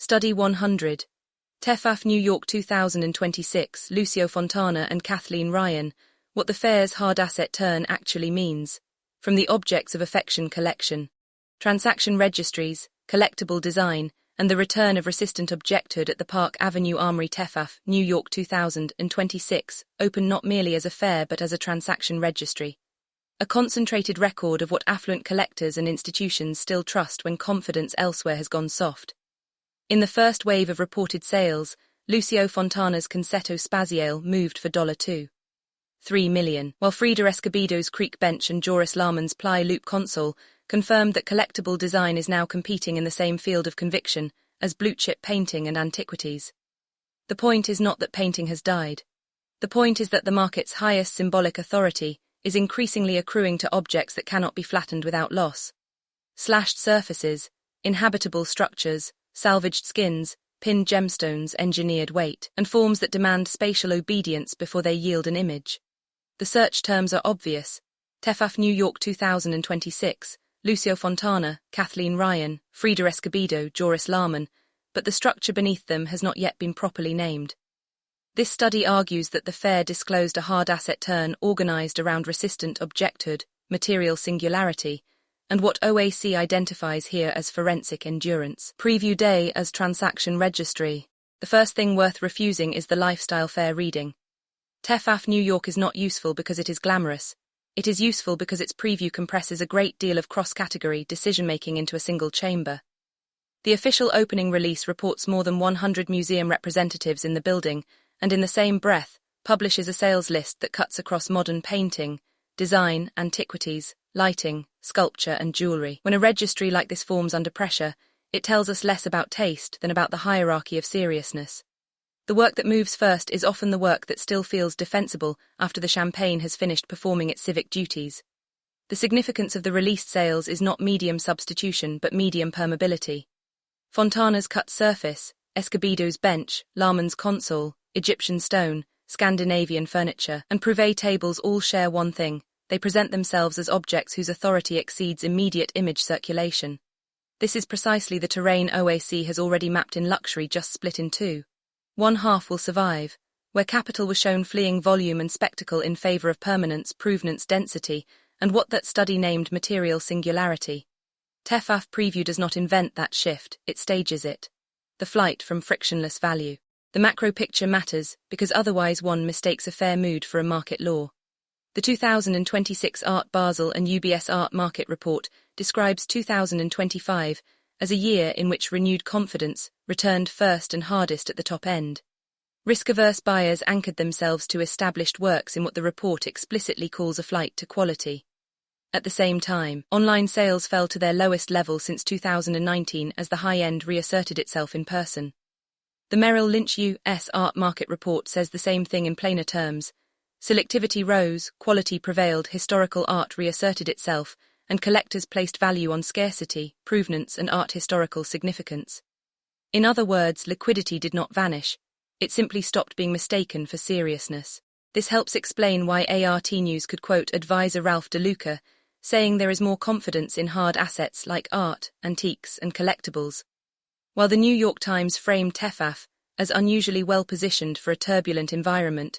Study 100. TEFAF New York 2026, Lucio Fontana and KATHLEEN Ryan, What the Fair's Hard Asset Turn Actually Means. From the Objects of Affection collection. Transaction registries, collectible design, and the return of resistant objecthood at the Park Avenue Armory. TEFAF New York 2026, open not merely as a fair but as a transaction registry. A concentrated record of what affluent collectors and institutions still trust when confidence elsewhere has gone soft. In the first wave of reported sales, Lucio Fontana's Concetto Spaziale moved for $2.3 million, while Frida Escobedo's Creek Bench and Joris Ply Loop console confirmed that collectible design is now competing in the same field of conviction as blue-chip painting and antiquities. The point is not that painting has died. The point is that the market's highest symbolic authority is increasingly accruing to objects that cannot be flattened without loss. Slashed surfaces, inhabitable structures, salvaged skins, pinned gemstones, engineered weight, and forms that demand spatial obedience before they yield an image. The search terms are obvious. TEFAF New York 2026, Lucio Fontana, KATHLEEN Ryan, Frida Escobedo, Joris, but the structure beneath them has not yet been properly named. This study argues that the fair disclosed a hard asset turn organized around resistant objecthood, material singularity, and what OAC identifies here as forensic endurance. Preview day as transaction registry. The first thing worth refusing is the lifestyle fair reading. TEFAF New York is not useful because it is glamorous. It is useful because its preview compresses a great deal of cross-category decision-making into a single chamber. The official opening release reports more than 100 museum representatives in the building, and in the same breath, publishes a sales list that cuts across modern painting, design, antiquities, lighting, sculpture, and jewelry. When a registry like this forms under pressure, it tells us less about taste than about the hierarchy of seriousness. The work that moves first is often the work that still feels defensible after the champagne has finished performing its civic duties. The significance of the released sales is not medium substitution but medium permeability. Fontana's cut surface, Escobedo's bench, Laman's console, Egyptian stone, Scandinavian furniture, and Privé tables all share one thing: they present themselves as objects whose authority exceeds immediate image circulation. This is precisely the terrain OAC has already mapped in luxury, just split in two. One half will survive, where capital was shown fleeing volume and spectacle in favor of permanence, provenance, density, and what that study named material singularity. TEFAF preview does not invent that shift, it stages it. The flight from frictionless value. The macro picture matters, because otherwise one mistakes a fair mood for a market law. The 2026 Art Basel and UBS Art Market Report describes 2025 as a year in which renewed confidence returned first and hardest at the top end. Risk-averse buyers anchored themselves to established works in what the report explicitly calls a flight to quality. At the same time, online sales fell to their lowest level since 2019 as the high end reasserted itself in person. The Merrill Lynch U.S. Art Market Report says the same thing in plainer terms. Selectivity rose, quality prevailed, historical art reasserted itself, and collectors placed value on scarcity, provenance, and art historical significance. In other words, liquidity did not vanish. It simply stopped being mistaken for seriousness. This helps explain why ART News could quote advisor Ralph DeLuca, saying there is more confidence in hard assets like art, antiques, and collectibles. While the New York Times framed TEFAF as unusually well-positioned for a turbulent environment,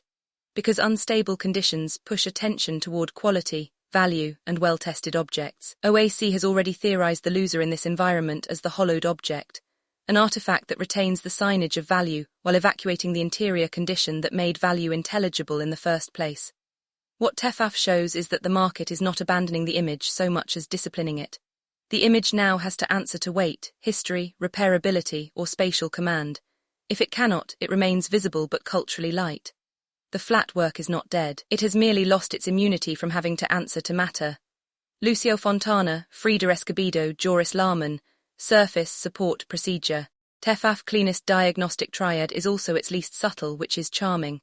because unstable conditions push attention toward quality, value, and well-tested objects, OAC has already theorized the loser in this environment as the hollowed object, an artifact that retains the signage of value while evacuating the interior condition that made value intelligible in the first place. What TEFAF shows is that the market is not abandoning the image so much as disciplining it. The image now has to answer to weight, history, repairability, or spatial command. If it cannot, it remains visible but culturally light. The flat work is not dead. It has merely lost its immunity from having to answer to matter. Lucio Fontana, Frida Escobedo, Joris, surface, support, procedure. TEFAF cleanest diagnostic triad is also its least subtle, which is charming.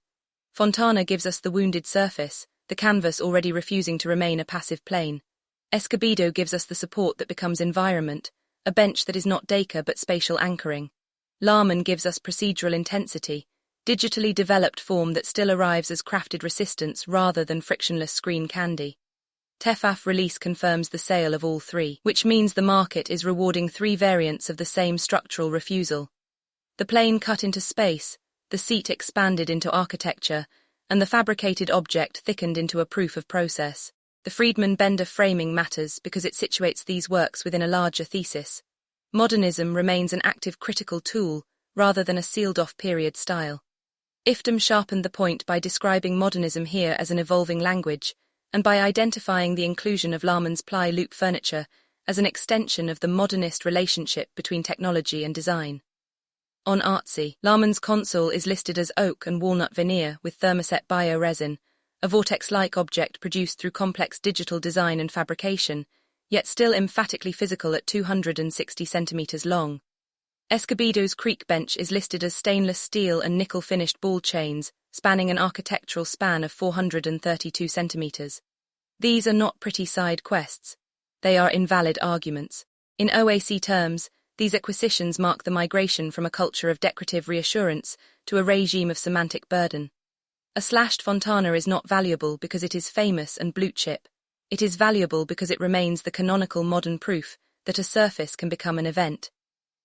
Fontana gives us the wounded surface, the canvas already refusing to remain a passive plane. Escobedo gives us the support that becomes environment, a bench that is not Dacre but spatial anchoring. Laman gives us procedural intensity, digitally developed form that still arrives as crafted resistance rather than frictionless screen candy. TEFAF release confirms the sale of all three, which means the market is rewarding three variants of the same structural refusal. The plane cut into space, the seat expanded into architecture, and the fabricated object thickened into a proof of process. The Friedman-Bender framing matters because it situates these works within a larger thesis. Modernism remains an active critical tool, rather than a sealed-off period style. Ifdom sharpened the point by describing modernism here as an evolving language, and by identifying the inclusion of Lahmann's ply-loop furniture as an extension of the modernist relationship between technology and design. On artsy, Lahmann's console is listed as oak and walnut veneer with thermoset bioresin, a vortex-like object produced through complex digital design and fabrication, yet still emphatically physical at 260 centimeters long. Escobedo's creek bench is listed as stainless steel and nickel-finished ball chains, spanning an architectural span of 432 centimeters. These are not pretty side quests. They are invalid arguments. In OAC terms, these acquisitions mark the migration from a culture of decorative reassurance to a regime of semantic burden. A slashed Fontana is not valuable because it is famous and blue chip. It is valuable because it remains the canonical modern proof that a surface can become an event.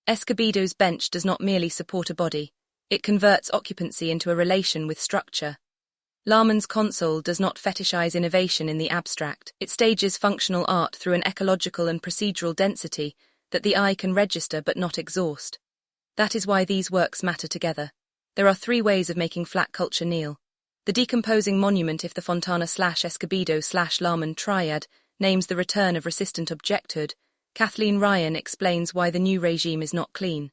Escobedo's bench does not merely support a body, it converts occupancy into a relation with structure. Lahmann's console does not fetishize innovation in the abstract, it stages functional art through an ecological and procedural density that the eye can register but not exhaust. That is why these works matter together. There are three ways of making flat culture kneel. The decomposing monument if the Fontana/Escobedo/Lahmann triad names the return of resistant objecthood, KATHLEEN Ryan explains why the new regime is not clean.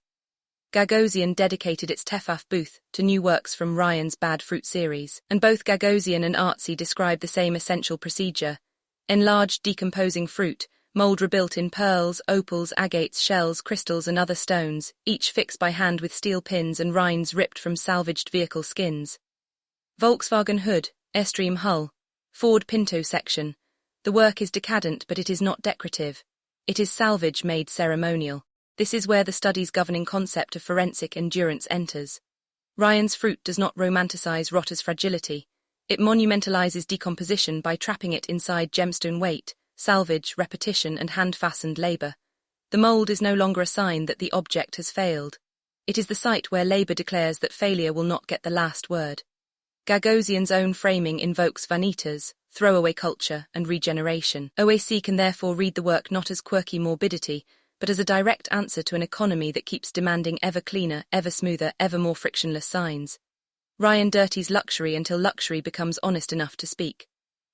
Gagosian dedicated its TEFAF booth to new works from Ryan's Bad Fruit series, and both Gagosian and Artsy describe the same essential procedure: enlarged decomposing fruit, mold rebuilt in pearls, opals, agates, shells, crystals and other stones, each fixed by hand with steel pins and rinds ripped from salvaged vehicle skins. Volkswagen hood, Airstream hull, Ford Pinto section. The work is decadent but it is not decorative. It is salvage made ceremonial. This is where the study's governing concept of forensic endurance enters. Ryan's fruit does not romanticize rotter's fragility. It monumentalizes decomposition by trapping it inside gemstone weight, salvage, repetition and hand-fastened labor. The mold is no longer a sign that the object has failed. It is the site where labor declares that failure will not get the last word. Gagosian's own framing invokes vanitas, throwaway culture, and regeneration. OAC can therefore read the work not as quirky morbidity, but as a direct answer to an economy that keeps demanding ever cleaner, ever smoother, ever more frictionless signs. Ryan dirties luxury until luxury becomes honest enough to speak.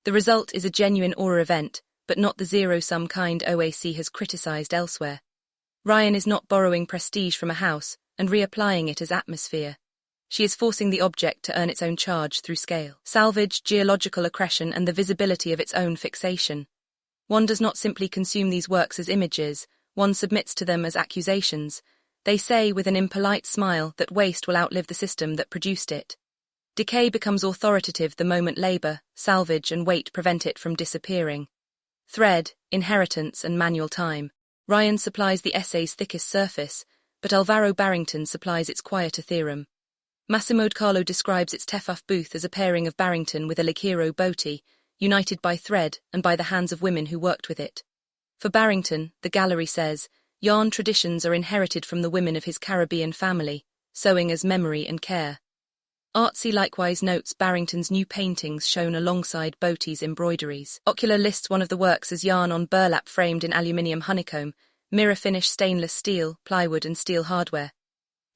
The result is a genuine aura event, but not the zero-sum kind OAC has criticized elsewhere. Ryan is not borrowing prestige from a house and reapplying it as atmosphere. She is forcing the object to earn its own charge through scale, salvage, geological accretion, and the visibility of its own fixation. One does not simply consume these works as images, one submits to them as accusations. They say with an impolite smile that waste will outlive the system that produced it. Decay becomes authoritative the moment labor, salvage, and weight prevent it from disappearing. Thread, inheritance, and manual time. Ryan supplies the essay's thickest surface, but Alvaro Barrington supplies its quieter theorem. Massimo Carlo describes its TEFAF booth as a pairing of Barrington with a Liquiro Botti, united by thread and by the hands of women who worked with it. For Barrington, the gallery says, yarn traditions are inherited from the women of his Caribbean family, sewing as memory and care. Artsy likewise notes Barrington's new paintings shown alongside Botti's embroideries. Ocular lists one of the works as yarn on burlap framed in aluminium honeycomb, mirror-finished stainless steel, plywood and steel hardware.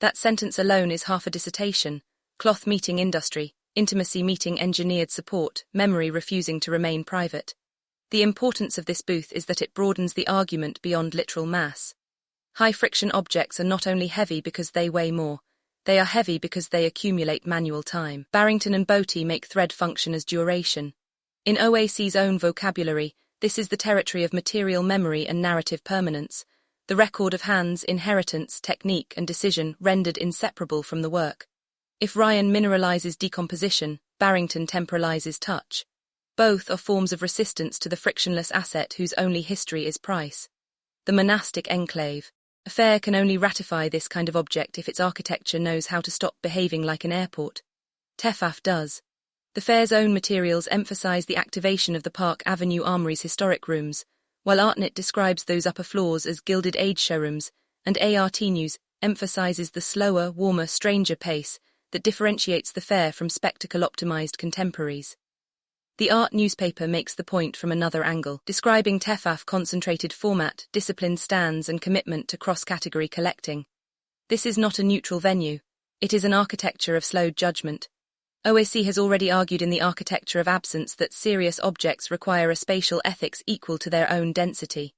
That sentence alone is half a dissertation: cloth meeting industry, intimacy meeting engineered support, memory refusing to remain private. The importance of this booth is that it broadens the argument beyond literal mass. High-friction objects are not only heavy because they weigh more, they are heavy because they accumulate manual time. Barrington and Botti make thread function as duration. In OAC's own vocabulary, this is the territory of material memory and narrative permanence, the record of hands, inheritance, technique, and decision rendered inseparable from the work. If Ryan mineralizes decomposition, Barrington temporalizes touch. Both are forms of resistance to the frictionless asset whose only history is price. The monastic enclave. A fair can only ratify this kind of object if its architecture knows how to stop behaving like an airport. TEFAF does. The fair's own materials emphasize the activation of the Park Avenue Armory's historic rooms, while ArtNet describes those upper floors as Gilded Age showrooms, and ART News emphasizes the slower, warmer, stranger pace that differentiates the fair from spectacle-optimized contemporaries. The art newspaper makes the point from another angle, describing TEFAF concentrated format, disciplined stands and commitment to cross-category collecting. This is not a neutral venue. It is an architecture of slowed judgment. OAC has already argued in The Architecture of Absence that serious objects require a spatial ethics equal to their own density.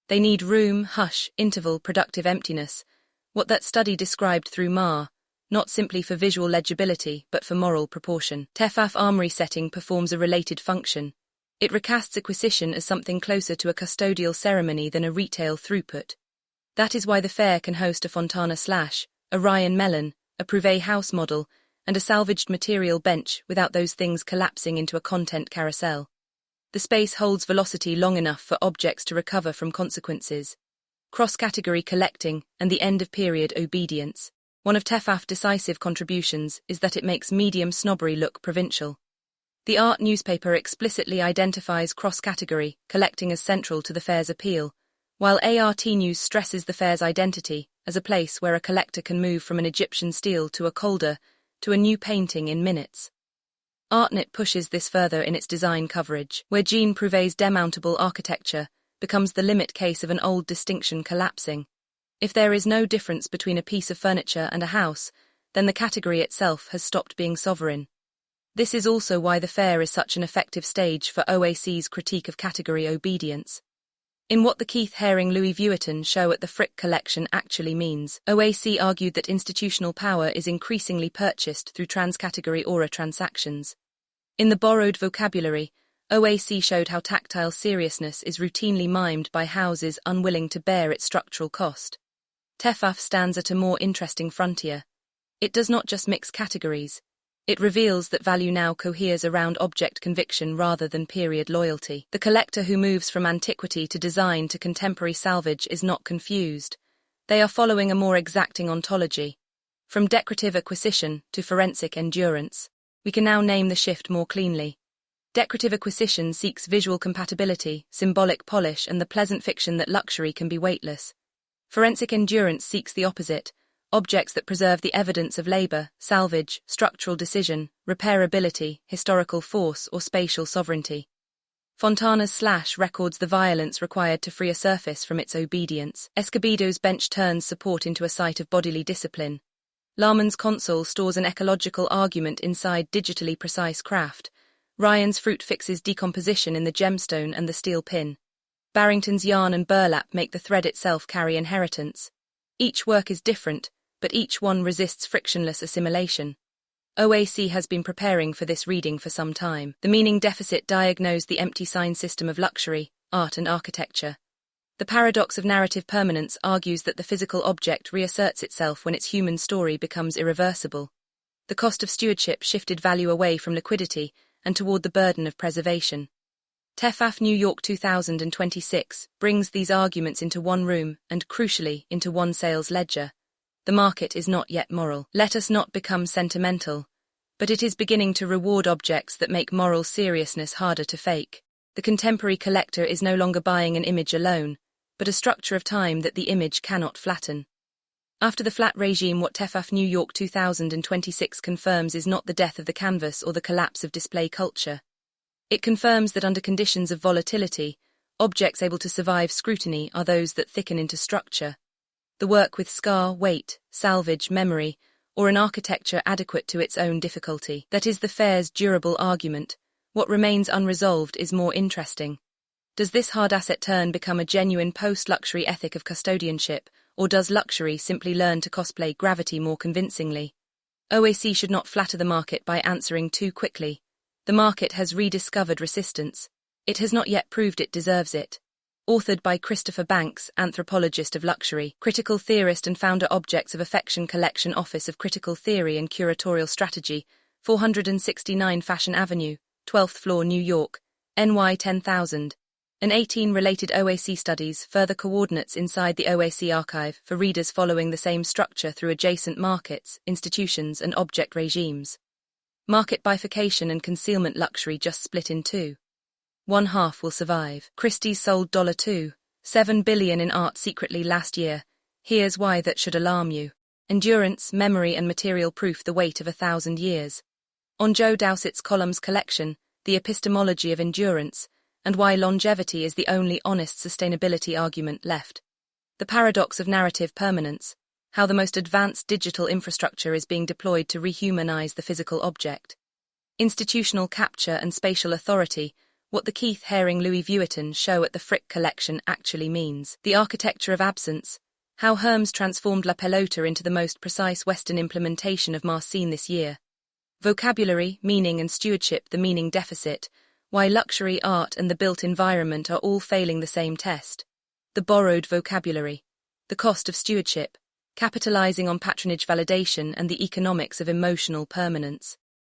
They need room, hush, interval, productive emptiness, what that study described through Ma, not simply for visual legibility, but for moral proportion. TEFAF Armory setting performs a related function. It recasts acquisition as something closer to a custodial ceremony than a retail throughput. That is why the fair can host a Fontana slash, a Ryan Mellon, a Prouvé house model, and a salvaged material bench without those things collapsing into a content carousel. The space holds velocity long enough for objects to recover from consequences. Cross-category collecting and the end-of-period obedience. One of TEFAF's decisive contributions is that it makes medium snobbery look provincial. The art newspaper explicitly identifies cross-category collecting as central to the fair's appeal, while ART News stresses the fair's identity as a place where a collector can move from an Egyptian stele to a Calder to a new painting in minutes. ArtNet pushes this further in its design coverage, where Jean Prouvé's demountable architecture becomes the limit case of an old distinction collapsing. If there is no difference between a piece of furniture and a house, then the category itself has stopped being sovereign. This is also why the fair is such an effective stage for OAC's critique of category obedience. In what the Keith Haring Louis Vuitton show at the Frick collection actually means, OAC argued that institutional power is increasingly purchased through transcategory aura transactions. In the borrowed vocabulary, OAC showed how tactile seriousness is routinely mimed by houses unwilling to bear its structural cost. TEFAF stands at a more interesting frontier. It does not just mix categories. It reveals that value now coheres around object conviction rather than period loyalty. The collector who moves from antiquity to design to contemporary salvage is not confused. They are following a more exacting ontology. From decorative acquisition to forensic endurance, we can now name the shift more cleanly. Decorative acquisition seeks visual compatibility, symbolic polish, and the pleasant fiction that luxury can be weightless. Forensic endurance seeks the opposite, objects that preserve the evidence of labor, salvage, structural decision, repairability, historical force, or spatial sovereignty. Fontana's slash records the violence required to free a surface from its obedience. Escobedo's bench turns support into a site of bodily discipline. Lahmann's console stores an ecological argument inside digitally precise craft. Ryan's fruit fixes decomposition in the gemstone and the steel pin. Barrington's yarn and burlap make the thread itself carry inheritance. Each work is different, but each one resists frictionless assimilation. OAC has been preparing for this reading for some time. The meaning deficit diagnosed the empty sign system of luxury, art and architecture. The paradox of narrative permanence argues that the physical object reasserts itself when its human story becomes irreversible. The cost of stewardship shifted value away from liquidity and toward the burden of preservation. TEFAF New York 2026 brings these arguments into one room and, crucially, into one sales ledger. The market is not yet moral. Let us not become sentimental, but it is beginning to reward objects that make moral seriousness harder to fake. The contemporary collector is no longer buying an image alone, but a structure of time that the image cannot flatten. After the flat regime, what TEFAF New York 2026 confirms is not the death of the canvas or the collapse of display culture. It confirms that under conditions of volatility, objects able to survive scrutiny are those that thicken into structure. The work with scar, weight, salvage, memory, or an architecture adequate to its own difficulty. That is the fair's durable argument. What remains unresolved is more interesting. Does this hard asset turn become a genuine post-luxury ethic of custodianship, or does luxury simply learn to cosplay gravity more convincingly? OAC should not flatter the market by answering too quickly. The market has rediscovered resistance. It has not yet proved it deserves it. Authored by Christopher Banks, anthropologist of luxury, critical theorist and founder Objects of Affection Collection, Office of Critical Theory and Curatorial Strategy, 469 Fashion Avenue, 12th floor, New York, NY 10000. And 18 related OAC studies, further coordinates inside the OAC archive for readers following the same structure through adjacent markets, institutions and object regimes. Market bifurcation and concealment. Luxury just split in two. One half will survive. Christie's sold $2.7 billion in art secretly last year, Here's why that should alarm you. Endurance, memory and material proof the weight of 1,000 years. On Joe Dowsett's columns collection, The Epistemology of Endurance, and Why Longevity is the Only Honest Sustainability Argument Left. The Paradox of Narrative Permanence, how the most advanced digital infrastructure is being deployed to rehumanize the physical object. Institutional Capture and Spatial Authority, what the Keith Haring-Louis Vuitton show at the Frick collection actually means. The Architecture of Absence, how Hermes transformed La Pelota into the most precise Western implementation of Marcine this year. Vocabulary, Meaning and Stewardship, the Meaning Deficit, why luxury, art and the built environment are all failing the same test. The Borrowed Vocabulary, the Cost of Stewardship, capitalizing on patronage validation and the economics of emotional permanence.